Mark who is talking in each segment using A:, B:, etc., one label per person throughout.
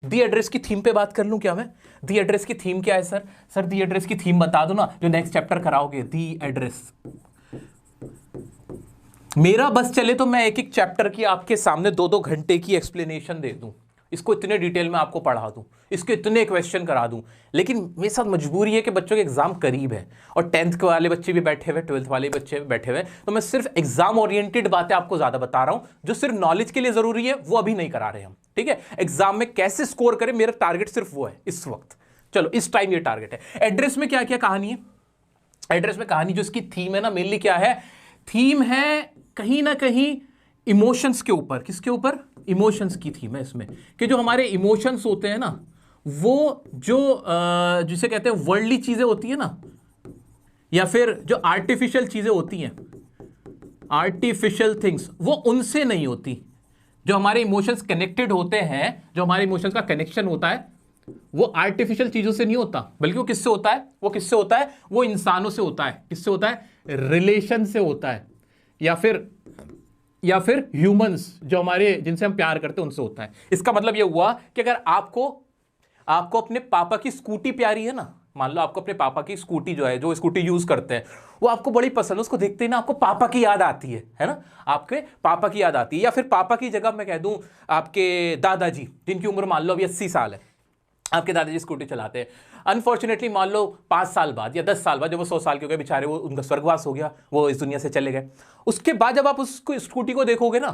A: दी address की theme पे बात कर लूं क्या मैं? दी एड्रेस की थीम क्या है सर? सर दी एड्रेस की थीम बता दो ना, जो नेक्स्ट चैप्टर कराओगे। दी एड्रेस, मेरा बस चले तो मैं एक एक चैप्टर की आपके सामने 2-2 घंटे की एक्सप्लेनेशन दे दूं, इसको इतने डिटेल में आपको पढ़ा दूं, इसके इतने क्वेश्चन करा दूं, लेकिन मेरे साथ मजबूरी है कि बच्चों के एग्जाम करीब है और 10th के वाले बच्चे भी बैठे हुए, 12th वाले बच्चे भी बैठे हुए, तो मैं सिर्फ एग्जाम ओरिएंटेड बातें आपको ज्यादा बता रहा हूं, जो सिर्फ नॉलेज के लिए जरूरी है वो अभी नहीं करा रहे हम, ठीक है? एग्जाम में कैसे स्कोर करें, मेरा टारगेट सिर्फ वो है इस वक्त। चलो इस टाइम ये टारगेट है। एड्रेस में क्या क्या कहानी है? एड्रेस में कहानी जो इसकी थीम है ना, मेनली क्या है? थीम है कहीं ना कहीं इमोशंस के ऊपर। किसके ऊपर? इमोशंस की थीम है इसमें, कि जो हमारे इमोशंस होते हैं ना, वो जो जिसे कहते हैं वर्ल्डली चीजें होती है ना, या फिर जो आर्टिफिशियल चीजें होती हैं, आर्टिफिशियल थिंग्स, वो उनसे नहीं होती। जो हमारे इमोशंस कनेक्टेड होते हैं, जो हमारे इमोशंस का कनेक्शन होता है, वो आर्टिफिशियल चीजों से नहीं होता, बल्कि वो किससे होता है? वो किससे होता है? वो इंसानों से होता है। किससे होता है? रिलेशन से होता है, या फिर ह्यूमंस, जो हमारे, जिनसे हम प्यार करते हैं, उनसे होता है। इसका मतलब यह हुआ कि अगर आपको अपने पापा की स्कूटी प्यारी है ना, मान लो आपको अपने पापा की स्कूटी जो है, जो स्कूटी यूज करते हैं, वो आपको बड़ी पसंद है, उसको देखते ही ना आपको पापा की याद आती है ना? आपके पापा की याद आती है। या फिर पापा की जगह मैं कह दूं आपके दादाजी, जिनकी उम्र मान लो अभी 80 साल है, आपके दादाजी स्कूटी चलाते हैं। अनफॉर्चुनेटली मान लो 5 साल बाद या 10 साल बाद, जब वो 100 साल के हो गए बेचारे, वो उनका स्वर्गवास हो गया, वो इस दुनिया से चले गए, उसके बाद जब आप उसको स्कूटी को देखोगे ना,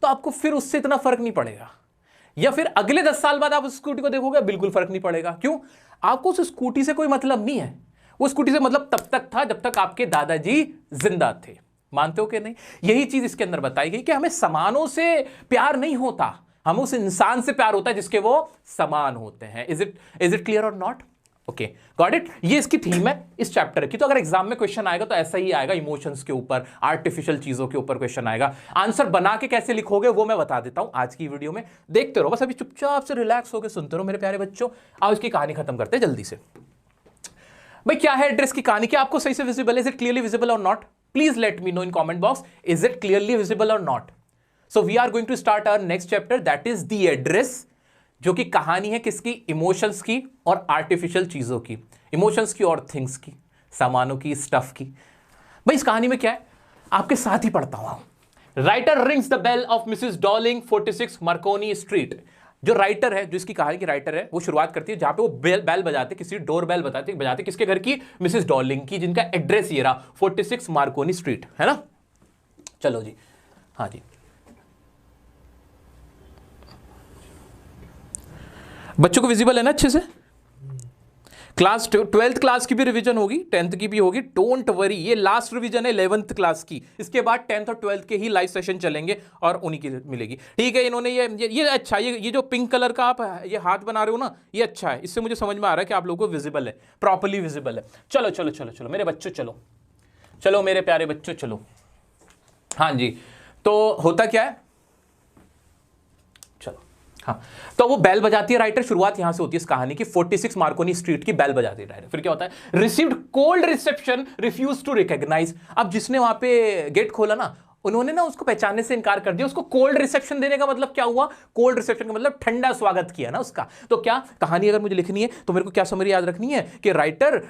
A: तो आपको फिर उससे इतना फर्क नहीं पड़ेगा। या फिर अगले 10 साल बाद आप उस स्कूटी को देखोगे, बिल्कुल फर्क नहीं पड़ेगा। क्यों? आपको उस स्कूटी से कोई मतलब नहीं है। वो स्कूटी से मतलब तब तक था जब तक आपके दादाजी जिंदा थे। मानते हो कि नहीं? यही चीज इसके अंदर बताई गई कि हमें समानों से प्यार नहीं होता, हम उस इंसान से प्यार होता है जिसके वो समान होते हैं। इज इट क्लियर और नॉट? Okay, got it. ये इसकी थीम है इस चैप्टर की। तो अगर एग्जाम में क्वेश्चन आएगा तो ऐसा ही आएगा, इमोशंस के ऊपर, आर्टिफिशियल चीजों के ऊपर क्वेश्चन आएगा। आंसर बना के कैसे लिखोगे वो मैं बता देता हूं आज की वीडियो में। देखते रहो, बस अभी चुपचाप से रिलैक्स होकर सुनते रहो मेरे प्यारे बच्चों। आओ इसकी कहानी खत्म करते हैं जल्दी से। भाई क्या है एड्रेस की कहानी? क्या आपको सही से विजिबल है? इज इट क्लियरली विजिबल और not? Please let me know in comment box, is it clearly visible और not? So we are going to start our next chapter, that is the address, जो कि कहानी है किसकी? Emotions की और artificial चीजों की, इमोशंस की और थिंग्स की, सामानों की, स्टफ की। भाई इस कहानी में क्या है, आपके साथ ही पढ़ता हूं। Writer rings the bell of Mrs Darling 46 Marconi Street. जो राइटर है, जो इसकी कहानी की राइटर है, वो शुरुआत करती है जहां पे वो बेल बजाते, किसी डोर बेल बजाते किसके घर की? मिसेस डॉलिंग की, जिनका एड्रेस ये रहा 46 मार्कोनी स्ट्रीट, है ना? चलो जी, हाँ जी। बच्चों को विजिबल है ना अच्छे से? क्लास 12th क्लास की भी रिवीजन होगी, 10th की भी होगी, डोंट वरी। ये लास्ट रिवीजन है 11th क्लास की, इसके बाद 10th और 12th के ही लाइव सेशन चलेंगे और उन्हीं की मिलेगी, ठीक है? इन्होंने ये अच्छा, ये जो पिंक कलर का आप ये हाथ बना रहे हो ना, ये अच्छा है। इससे मुझे समझ में आ रहा है कि आप लोगों को विजिबल है, प्रॉपरली विजिबल है। चलो चलो चलो चलो मेरे बच्चों, चलो मेरे प्यारे बच्चों, चलो। हाँ जी, तो होता क्या है, हाँ, तो वो बेल बजाती है राइटर। शुरुआत यहां से होती है इस कहानी की, 46 मार्कोनी स्ट्रीट की बेल बजाती है राइटर। फिर क्या होता है? Received cold reception, refuse to recognise. अब जिसने वहां पे गेट खोला ना, उन्होंने ना उसको पहचानने से इनकार कर दिया। उसको कोल्ड रिसेप्शन देने का मतलब क्या हुआ? कोल्ड रिसेप्शन का मतलब ठंडा स्वागत किया ना उसका। तो क्या कहानी अगर मुझे लिखनी है तो मेरे को क्या समरी याद रखनी है कि writer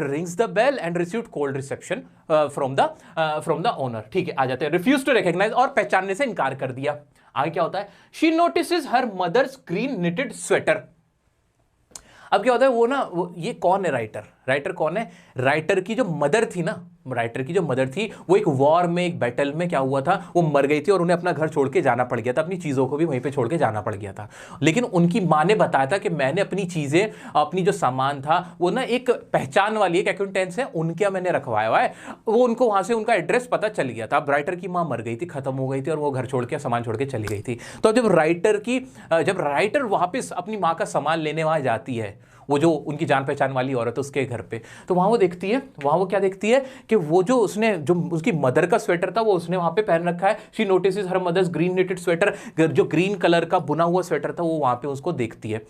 A: rings the bell and received cold reception from the owner. ठीक है, आ जाते हैं। रिफ्यूज टू रिकॉग्नाइज, और पहचानने से इनकार कर दिया। आगे क्या होता है? She notices her mother's green knitted sweater. अब क्या होता है, वो ना ये कौन है? राइटर कौन है? राइटर की जो मदर थी ना, राइटर की जो मदर थी, वो एक वॉर में, एक बैटल में क्या हुआ था, वो मर गई थी और उन्हें अपना घर छोड़ के जाना पड़ गया था, अपनी चीज़ों को भी वहीं पे छोड़ के जाना पड़ गया था। लेकिन उनकी माँ ने बताया था कि मैंने अपनी चीज़ें, अपनी जो सामान था वो ना एक पहचान वाली एक एक्विटेंस है उनके यहाँ मैंने रखवाया हुआ है। वो उनको वहाँ से उनका एड्रेस पता चल गया था। अब राइटर की माँ मर गई थी, खत्म हो गई थी, और वो घर छोड़ के, सामान छोड़ के चली गई थी। तो जब राइटर वापस अपनी माँ का सामान लेने वहाँ जाती है, वो जो उनकी जान पहचान वाली औरत है उसके घर पे, तो वहाँ वो क्या देखती है कि वो जो उसकी मदर का स्वेटर था वो उसने वहाँ पे पहन रखा है। She notices her mother's green knitted sweater, जो ग्रीन कलर का बुना हुआ स्वेटर था वो वहाँ पे उसको देखती है।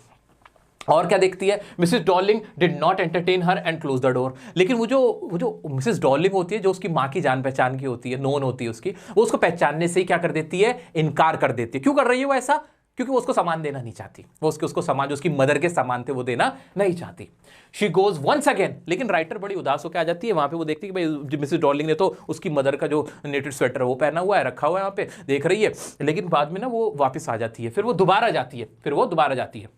A: और क्या देखती है? Mrs Darling did not entertain her and close the door. लेकिन वो जो मिसेस डॉर्लिंग होती है, जो उसकी माँ की जान पहचान की होती है, नोन होती है उसकी, वो उसको पहचानने से ही क्या कर देती है? इनकार कर देती है। क्यों कर रही है वो ऐसा? क्योंकि वो उसको सामान देना नहीं चाहती, वो उसको सामान जो उसकी मदर के सामान थे वो देना नहीं चाहती। शी गोज वंस अगेन, लेकिन राइटर बड़ी उदास होकर आ जाती है। वहां पे वो देखती है कि भाई मिसेस डॉर्लिंग ने तो उसकी मदर का जो नेटेड स्वेटर वो पहना हुआ है, रखा हुआ है वहां पे, देख रही है। लेकिन बाद में ना वो वापस आ जाती है, फिर वो दोबारा जाती है।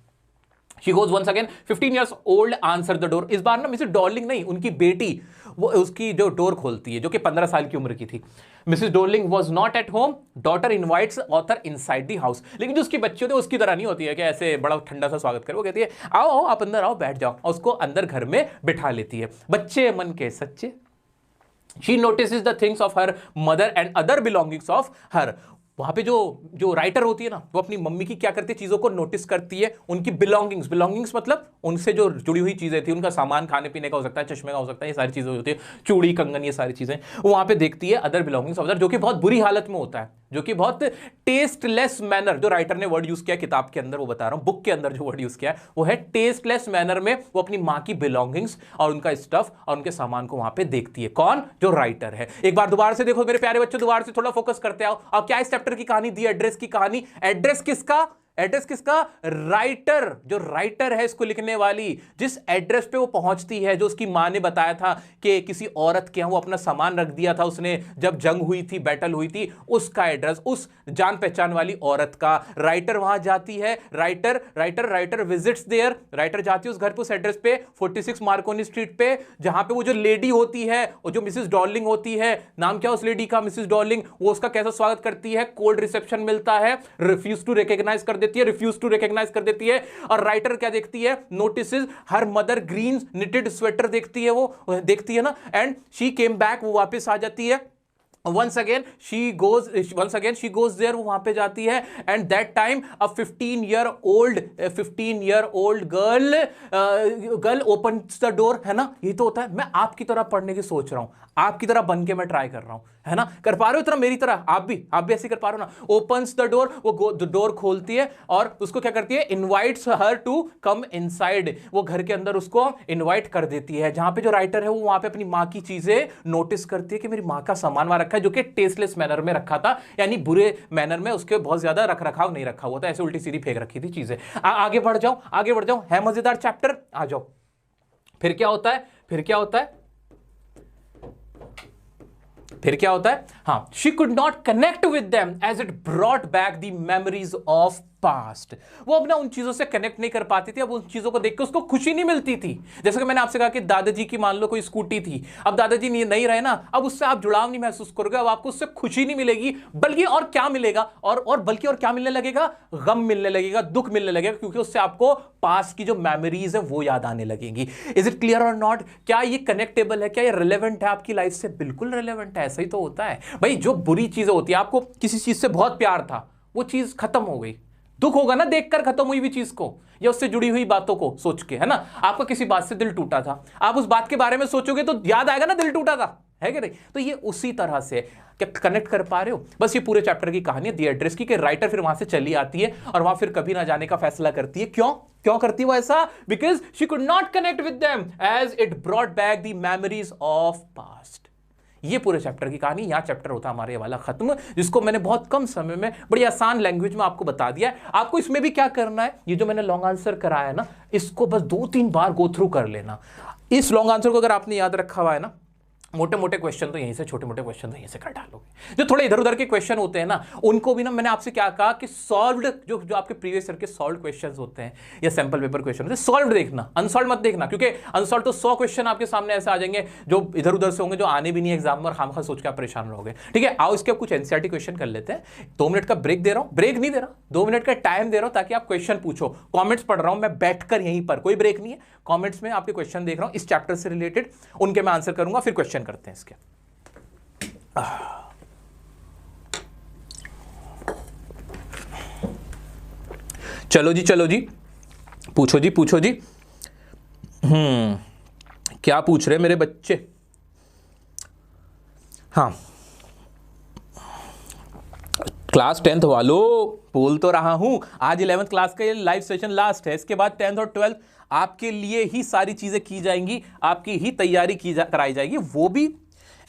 A: She goes once again, 15 years old answer the door। इस बार ना मिसेस डॉर्लिंग नहीं, उनकी बेटी वो उसकी जो डोर खोलती है, जो कि 15 साल की उम्र की थी। Mrs Darling was not at home, daughter invites author inside the house. लेकिन जो उसकी बच्ची होती है उसकी तरह नहीं होती है कि ऐसे बड़ा ठंडा सा स्वागत करे। वो कहती है आओ आओ आप अंदर आओ, बैठ जाओ, और उसको अंदर घर में बिठा लेती है। बच्चे मन के सच्चे। She notices the things of her mother and other belongings of her। वहां पे जो राइटर होती है ना, वो अपनी मम्मी की क्या करती है, चीजों को नोटिस करती है, उनकी बिलोंगिंग्स मतलब उनसे जो जुड़ी हुई चीजें थी, उनका सामान खाने पीने का हो सकता है, चश्मे का हो सकता है, ये सारी चीजें होती है, चूड़ी कंगन, ये सारी चीजें वो वहां पे देखती है। अदर बिलोंगिंग्स ऑफ अदर, जो कि बहुत बुरी हालत में होता है, जो कि बहुत टेस्टलेस मैनर, जो राइटर ने वर्ड यूज किया किताब के अंदर, वो बता रहा हूं, बुक के अंदर जो वर्ड यूज किया है वो है टेस्टलेस मैनर में वो अपनी मां की बिलोंगिंग्स और उनका स्टफ और उनके सामान को वहां पे देखती है। कौन? जो राइटर है। एक बार दोबारा से देखो मेरे प्यारे बच्चों, दोबारा से थोड़ा फोकस करते आओ। अब क्या इस चैप्टर की कहानी दी? एड्रेस की कहानी। एड्रेस किसका? एड्रेस किसका? राइटर। जो राइटर है इसको लिखने वाली, जिस एड्रेस पे वो पहुंचती है, जो उसकी मां ने बताया था कि किसी औरत के यहां वो अपना सामान रख दिया था उसने जब जंग हुई थी, बैटल हुई थी, उसका एड्रेस, उस जान पहचान वाली औरत का। राइटर वहां जाती है, राइटर विजिट्स देयर। राइटर जाती है उस घर पे, उस एड्रेस पे, 46 मार्कोनी स्ट्रीट पे, जहां पे वो जो लेडी होती है, वो जो मिसेस डॉर्लिंग होती है, नाम क्या उस लेडी का? Mrs Darling. वो उसका कैसा स्वागत करती है? कोल्ड रिसेप्शन मिलता है, रिफ्यूज टू रिकॉग्नाइज कर देती है। और राइटर क्या देखती है? Notices her mother green knitted sweater देखती है, वो देखती है ना, एंड शी केम बैक, वो वापस आ जाती है। Once again she goes there, वो वहां पे जाती है, and that time a 15-year-old girl opens the door, है ना? ये तो होता है। मैं आपकी तरह पढ़ने की सोच रहा हूं, आपकी तरह बन के मैं ट्राई कर रहा हूं, है ना? कर पा रहे हो इतना मेरी तरह? आप भी ऐसे कर पा रहे हो ना? ओपन्स द डोर, वो डोर खोलती है और उसको क्या करती है? Invites her to come inside. वो घर के अंदर उसको इनवाइट कर देती है। जहां पे जो राइटर है वो वहां पे अपनी मां की चीजें नोटिस करती है कि मेरी मां का सामान वहां रखा है, जो कि टेस्टलेस मैनर में रखा था, यानी बुरे मैनर में, उसके बहुत ज्यादा रख रखाव नहीं रखा हुआ था, ऐसे उल्टी सीधी फेंक रखी थी चीजें। आगे बढ़ जाओ, है मजेदार चैप्टर, आ जाओ। फिर क्या होता है? हाँ, she could not connect with them as it brought back the memories of past. वो अब ना उन चीजों से कनेक्ट नहीं कर पाती थी, अब उन चीजों को देख के उसको खुशी नहीं मिलती थी। जैसे कि मैंने आपसे कहा कि दादाजी की मान लो कोई स्कूटी थी, अब दादाजी नहीं रहे ना, अब उससे आप जुड़ाव नहीं महसूस करोगे, अब आपको उससे खुशी नहीं मिलेगी, बल्कि और क्या मिलेगा? बल्कि क्या मिलने लगेगा? गम मिलने लगेगा, दुख मिलने लगेगा, क्योंकि उससे आपको पास्ट की जो मेमोरीज है वो याद आने लगेंगी। इज इट क्लियर और नॉट? क्या ये कनेक्टेबल है? क्या ये रिलेवेंट है आपकी लाइफ से? बिल्कुल रिलेवेंट है। ऐसा ही तो होता है भाई, जो बुरी चीजें होती है, आपको किसी चीज से बहुत प्यार था, वो चीज खत्म हो गई, दुख होगा ना देखकर खत्म हुई हुई चीज को, या उससे जुड़ी हुई बातों को सोच के, है ना? आपका किसी बात से दिल टूटा था, आप उस बात के बारे में सोचोगे तो याद आएगा ना दिल टूटा था, है कि नहीं? तो ये उसी तरह से क्या कनेक्ट कर पा रहे हो? बस ये पूरे चैप्टर की कहानी है दी एड्रेस की, कि राइटर फिर वहां से चली आती है और वहां फिर कभी ना जाने का फैसला करती है। क्यों करती है वो ऐसा? Because she could not connect with them as it brought back the memories of past. ये पूरे चैप्टर की कहानी। यहां चैप्टर होता है हमारे वाला खत्म, जिसको मैंने बहुत कम समय में बड़ी आसान लैंग्वेज में आपको बता दिया है। आपको इसमें भी क्या करना है, ये जो मैंने लॉन्ग आंसर कराया है ना, इसको बस 2-3 बार गो थ्रू कर लेना। इस लॉन्ग आंसर को अगर आपने याद रखा हुआ है ना, मोटे मोटे क्वेश्चन तो यहीं से, छोटे मोटे क्वेश्चन तो यहीं से कर डालोगे। जो थोड़े इधर उधर के क्वेश्चन होते हैं ना, उनको भी ना मैंने आपसे क्या कहा कि सॉल्व्ड, जो आपके प्रीवियस ईयर के सॉल्व्ड क्वेश्चंस होते हैं या सैंपल पेपर क्वेश्चन होते हैं, सॉल्व्ड देखना, अनसॉल्व्ड मत देखना, क्योंकि अनसॉल्व्ड तो 100 क्वेश्चन आपके सामने ऐसे आ जाएंगे जो इधर उधर से होंगे, जो आने भी नहीं एग्जाम में, और खामखा सोच के आप परेशान रहोगे। ठीक है, आओ इसके कुछ एनसीईआरटी क्वेश्चन कर लेते हैं। 2 मिनट का ब्रेक दे रहा हूं, ब्रेक नहीं दे रहा, 2 मिनट का टाइम दे रहा हूं ताकि आप क्वेश्चन पूछो। कॉमेंट्स पढ़ रहा हूं मैं बैठकर यहीं पर, कोई ब्रेक नहीं है। कॉमेंट्स में आपके क्वेश्चन देख रहा हूं इस चैप्टर से रिलेटेड, उनके मैं आंसर करूंगा, फिर क्वेश्चन करते हैं इसके। चलो जी, पूछो जी। क्या पूछ रहे मेरे बच्चे? हाँ, क्लास 10th वालों, बोल तो रहा हूं, आज 11th क्लास का ये लाइव सेशन लास्ट है। इसके बाद 10th और 12th आपके लिए ही सारी चीजें की जाएंगी, आपकी ही तैयारी कराई जाएगी, वो भी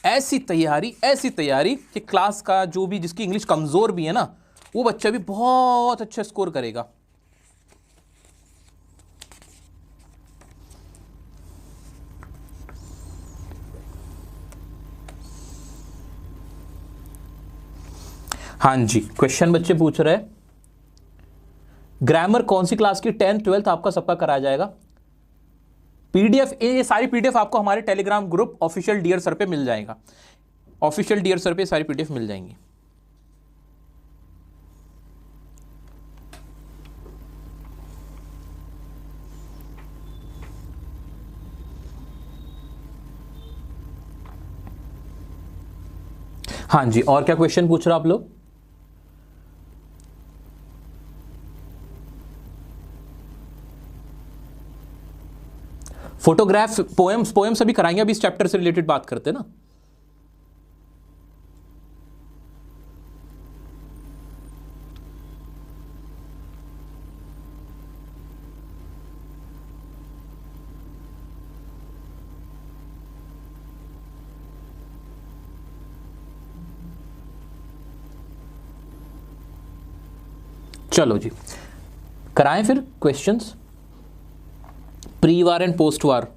A: ऐसी तैयारी कि क्लास का जो भी, जिसकी इंग्लिश कमजोर भी है ना, वो बच्चा भी बहुत अच्छा स्कोर करेगा। हाँ जी, क्वेश्चन बच्चे पूछ रहे हैं, ग्रामर कौन सी क्लास की? 10th 12th आपका सबका कराया जाएगा। पीडीएफ, ये सारी पीडीएफ आपको हमारे Telegram group official dear sir पे मिल जाएगा। ऑफिशियल डियर सर पे सारी पीडीएफ मिल जाएंगी। हाँ जी, और क्या क्वेश्चन पूछ रहे हो आप लोग? फोटोग्राफ, पोएम्स अभी कराएंगे, अभी इस चैप्टर से रिलेटेड बात करते हैं ना। चलो जी, कराएं फिर questions, pre war and post war.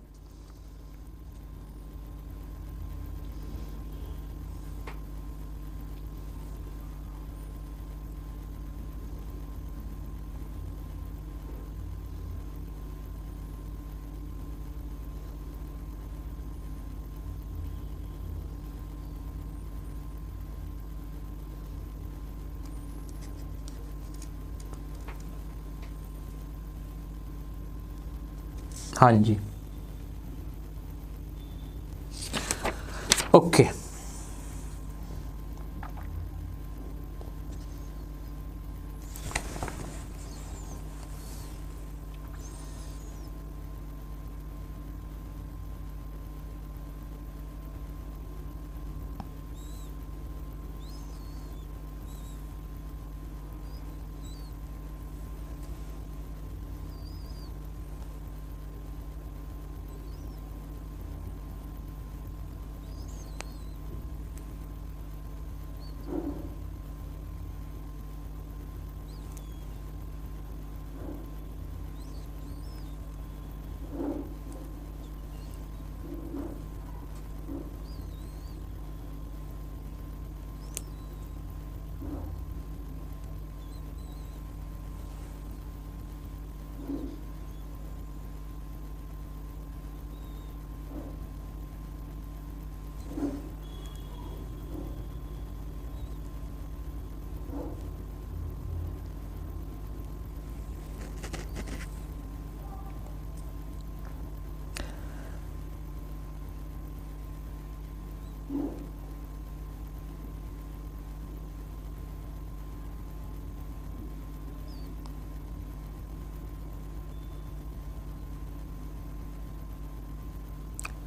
A: हाँ जी, ओके।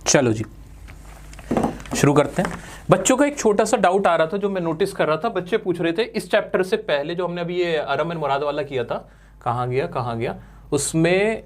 A: चलो जी, शुरू करते हैं। बच्चों का एक छोटा सा डाउट आ रहा था जो मैं नोटिस कर रहा था, बच्चे पूछ रहे थे इस चैप्टर से पहले जो हमने अभी ये अरम एंड मुराद वाला किया था, कहाँ गया उसमें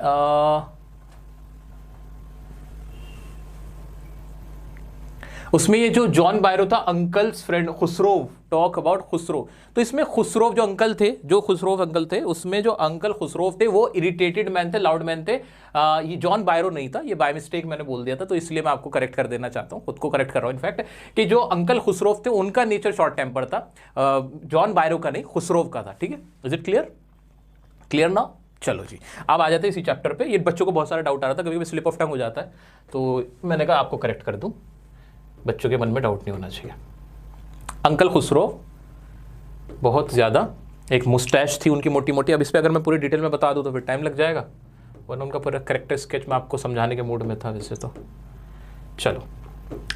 A: उसमें ये जो जॉन बायरो था, uncle's friend Khusro, talk about Khusro. तो इसमें खुसरो जो अंकल थे, उसमें जो अंकल खुसरो थे वो इरिटेटेड मैन थे, लाउड मैन थे। ये जॉन बायरो नहीं था, ये बाय मिस्टेक मैंने बोल दिया था, तो इसलिए मैं आपको करेक्ट कर देना चाहता हूँ, खुद को करेक्ट कर रहा हूँ इनफैक्ट, कि जो अंकल खुसरो थे उनका नेचर शॉर्ट टेम्पर था, जॉन बायरो का नहीं, खुसरो का था। ठीक है, इज इट क्लियर ना? चलो जी, अब आ जाते हैं इसी चैप्टर पे। ये बच्चों को बहुत सारा डाउट आ रहा था, कभी कभी स्लिप ऑफ टंग हो जाता है, तो मैंने कहा आपको करेक्ट कर दूं, बच्चों के मन में डाउट नहीं होना चाहिए। अंकल खुसरो बहुत ज़्यादा, एक मुस्टैच थी उनकी मोटी मोटी। अब इस पर अगर मैं पूरी डिटेल में बता दूं तो फिर टाइम लग जाएगा, वरना उनका पूरा करेक्टर स्केच में आपको समझाने के मूड में था वैसे तो। चलो,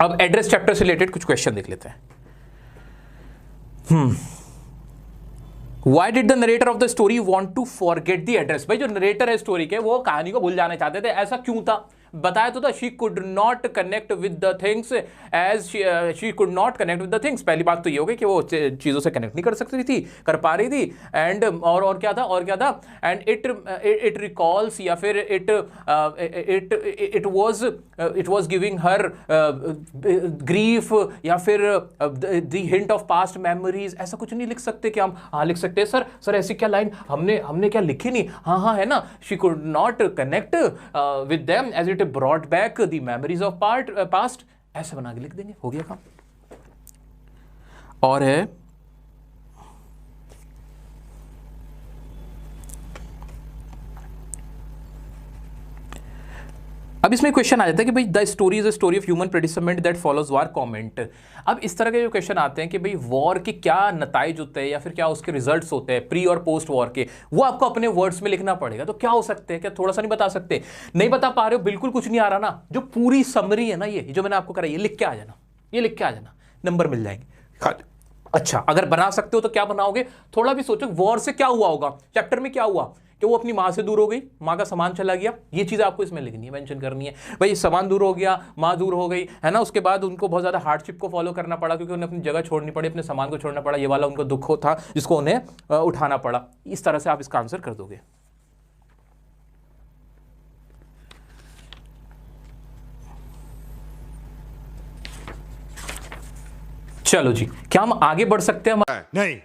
A: अब एड्रेस चैप्टर से रिलेटेड कुछ क्वेश्चन देख लेते हैं। Why did the narrator of the story want to forget the address? भाई जो नरेटर है स्टोरी के, वो कहानी को भूल जाना चाहते थे, ऐसा क्यों था? बताया तो था, she could not connect with the things as she could not connect with the things. पहली बात तो ये हो गई कि वो चीजों से कनेक्ट नहीं कर सकती थी, कर पा रही थी। एंड और क्या था, एंड इट रिकॉल्स या फिर it was giving her grief या फिर the hint of past memories. ऐसा कुछ नहीं लिख सकते कि हम, हाँ लिख सकते हैं सर ऐसी क्या लाइन हमने क्या लिखी नहीं, हाँ है ना, she could not connect with them as it brought back the memories of past. ऐसे बना के लिख देंगे, हो गया काम। और है अब इसमें क्वेश्चन आ जाता है कि भाई the story is a story of human predicament that follows war comment. अब इस तरह के जो क्वेश्चन आते हैं कि भाई वॉर के क्या नताइज होते हैं या फिर क्या उसके रिजल्ट्स होते हैं प्री और पोस्ट वॉर के, वो आपको अपने वर्ड्स में लिखना पड़ेगा। तो क्या हो सकते हैं, क्या थोड़ा सा नहीं बता सकते? नहीं बता पा रहे हो, बिल्कुल कुछ नहीं आ रहा ना, जो पूरी समरी है ना, ये जो मैंने आपको कराई, ये लिख के आ जाना, ये लिख के आ जाना, नंबर मिल जाएंगे। अच्छा, अगर बना सकते हो तो क्या बनाओगे? थोड़ा भी सोचो, वॉर से क्या हुआ होगा, चैप्टर में क्या हुआ कि वो अपनी माँ से दूर हो गई, माँ का सामान चला गया, ये चीज़ आपको इसमें लिखनी है, मेंशन करनी है। भाई सामान दूर हो गया, माँ दूर हो गई, है ना, उसके बाद उनको बहुत ज़्यादा हार्डशिप को फॉलो करना पड़ा क्योंकि उन्हें अपनी जगह छोड़नी पड़ी, अपने सामान को छोड़ना पड़ा, ये वाला उनको दुख था जिसको उन्हें उठाना पड़ा। इस तरह से आप इसका आंसर कर दोगे। चलो जी, क्या हम आगे बढ़ सकते हैं?
B: नहीं